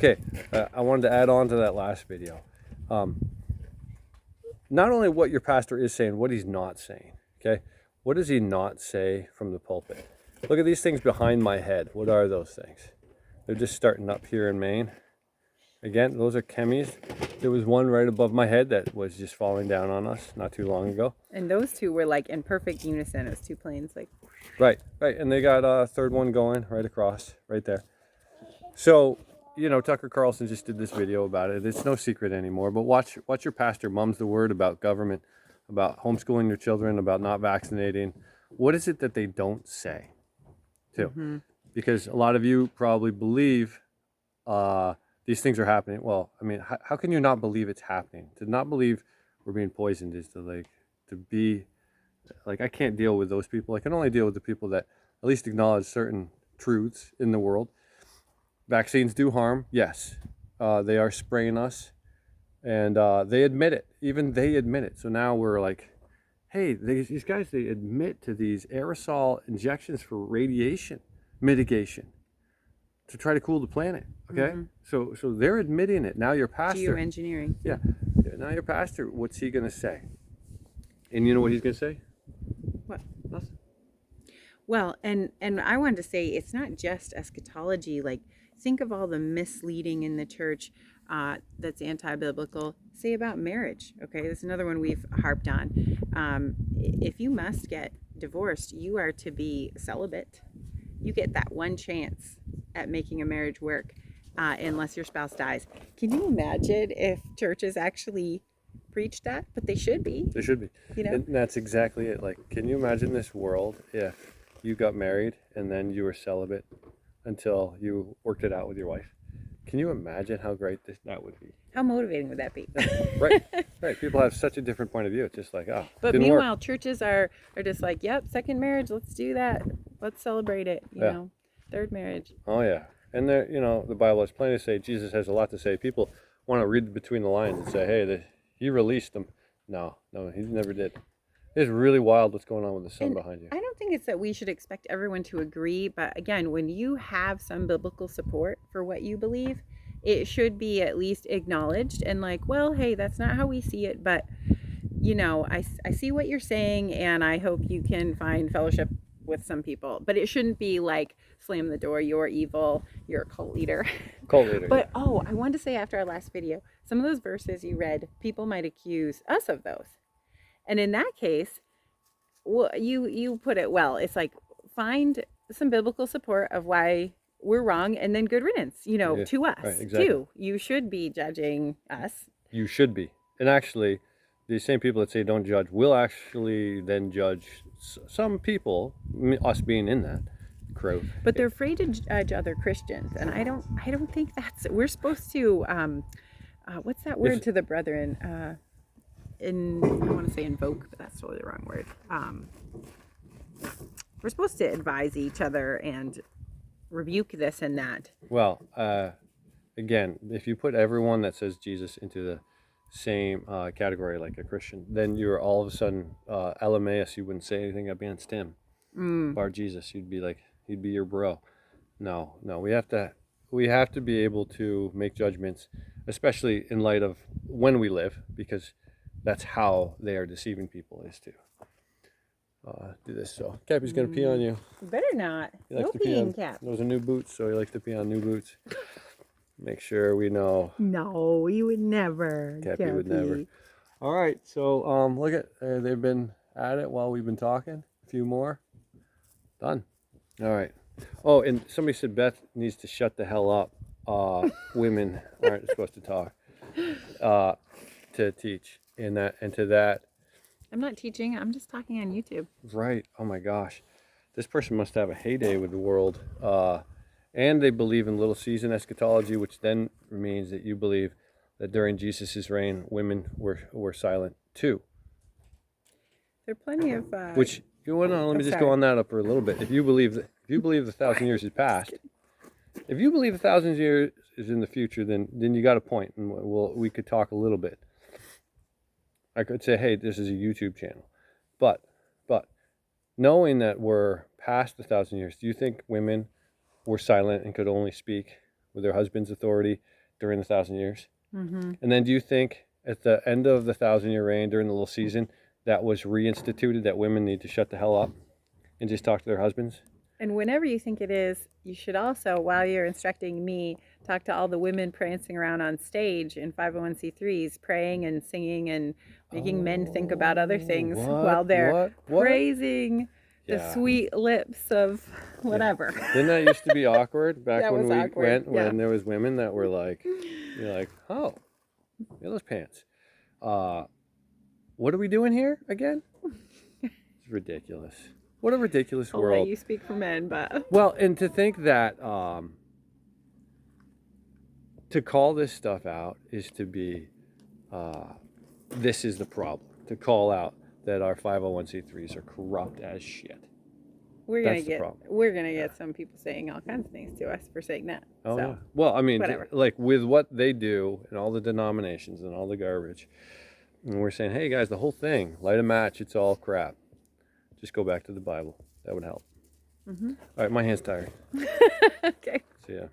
Okay, I wanted to add on to that last video. Um, not only what your pastor is saying, what he's not saying. Okay, what does he not say from the pulpit? Look at these things behind my head. What are those things? They're just starting up here in Maine. Again, those are chemis. There was one right above my head that was just falling down on us not too long ago. And those two were like in perfect unison. It was two planes like. Right, and they got a third one going right across, right there. So, Tucker Carlson just did this video about it. It's no secret anymore. But watch your pastor mums the word about government, about homeschooling your children, about not vaccinating. What is it that they don't say, too? Mm-hmm. Because a lot of you probably believe these things are happening. Well, I mean, how can you not believe it's happening? To not believe we're being poisoned is to be like, I can't deal with those people. I can only deal with the people that at least acknowledge certain truths in the world. Vaccines do harm, yes. They are spraying us, and they admit it. Even they admit it. So now we're like, hey, these guys, they admit to these aerosol injections for radiation mitigation to try to cool the planet. Okay, so they're admitting it. Now your pastor, Geoengineering. yeah. Now your pastor, what's he gonna say? And you know what he's gonna say? What? Nothing. Well, and I wanted to say it's not just eschatology. Like, think of all the misleading in the church that's anti-biblical. Say about marriage. Okay, this is another one we've harped on. If you must get divorced, you are to be celibate. You get that one chance at making a marriage work, unless your spouse dies. Can you imagine if churches actually preach that? But they should be. They should be. And that's exactly it. Like, can you imagine this world if you got married and then you were celibate until you worked it out with your wife? Can you imagine how great that would be? How motivating would that be? Right. People have such a different point of view. It's just like, oh, but didn't meanwhile, work. churches are just like, yep, second marriage, let's do that. Let's celebrate it. You know, third marriage. Oh yeah, and there, the Bible has plenty to say. Jesus has a lot to say. People want to read between the lines and say, hey, he released them. No, he never did. It's really wild what's going on with the sun behind you. I don't think it's that we should expect everyone to agree, but again, when you have some biblical support for what you believe, it should be at least acknowledged and like, well, hey, that's not how we see it, but I see what you're saying, and I hope you can find fellowship with some people. But it shouldn't be like, slam the door, you're evil, you're a cult leader. But yeah. I wanted to say after our last video, some of those verses you read, people might accuse us of those. And in that case, well, you put it well. It's like, find some biblical support of why we're wrong, and then good riddance, to us, right, exactly. too. You should be judging us. You should be. And actually, the same people that say don't judge will actually then judge some people, us being in that crew. But they're afraid to judge other Christians, and I don't think that's. We're supposed to. What's that word to the brethren? I want to say invoke, but that's totally the wrong word. We're supposed to advise each other and rebuke this and that. Well, again, if you put everyone that says Jesus into the same category like a Christian, then you're all of a sudden LMAS. You wouldn't say anything against him. Bar Jesus, he'd be your bro. No, we have to be able to make judgments, especially in light of when we live, because that's how they are deceiving people, is to do this. So Cappy's gonna pee on you. You better not. No peeing, Cap. Those are new boots, so he likes to pee on new boots. Make sure we know. No, you would never. Cappy would never. All right, so look at they've been at it while we've been talking. A few more. Done. All right. Oh, and somebody said Beth needs to shut the hell up. Women aren't supposed to talk to teach. And to that. I'm not teaching. I'm just talking on YouTube. Right. Oh my gosh, this person must have a heyday with the world. And they believe in little season eschatology, which then means that you believe that during Jesus' reign, women were silent too. There are plenty of which let me just go on that up for a little bit. If you believe the 1,000 years is past, if you believe 1,000 years is in the future, then you got a point, and we could talk a little bit. I could say, hey, this is a YouTube channel, but knowing that we're past 1,000 years, do you think women were silent and could only speak with their husband's authority during the 1,000 years? Mm-hmm. And then do you think at the end of the 1,000-year reign during the little season that was reinstituted that women need to shut the hell up and just talk to their husbands? And whenever you think it is, you should also, while you're instructing me, talk to all the women prancing around on stage in 501c3s, praying and singing and making men think about other things while they're praising the Yeah. sweet lips of whatever. Yeah. Didn't that used to be awkward back That when was we awkward, went, yeah. when there was women that were like, you're like, oh, look at those pants. What are we doing here again? It's ridiculous. What a ridiculous I'll world. let you speak for men, but Well, and to think that to call this stuff out is to be, this is the problem. To call out that our 501c3s are corrupt as shit. we're That's gonna the get problem. we're gonna get some people saying all kinds of things to us for saying that. Oh, So yeah. Well, I mean, whatever. like with what they do and all the denominations and all the garbage, and we're saying, hey guys, the whole thing, light a match, it's all crap. Just go back to the Bible. That would help. Mm-hmm. All right, my hand's tired. Okay. See ya.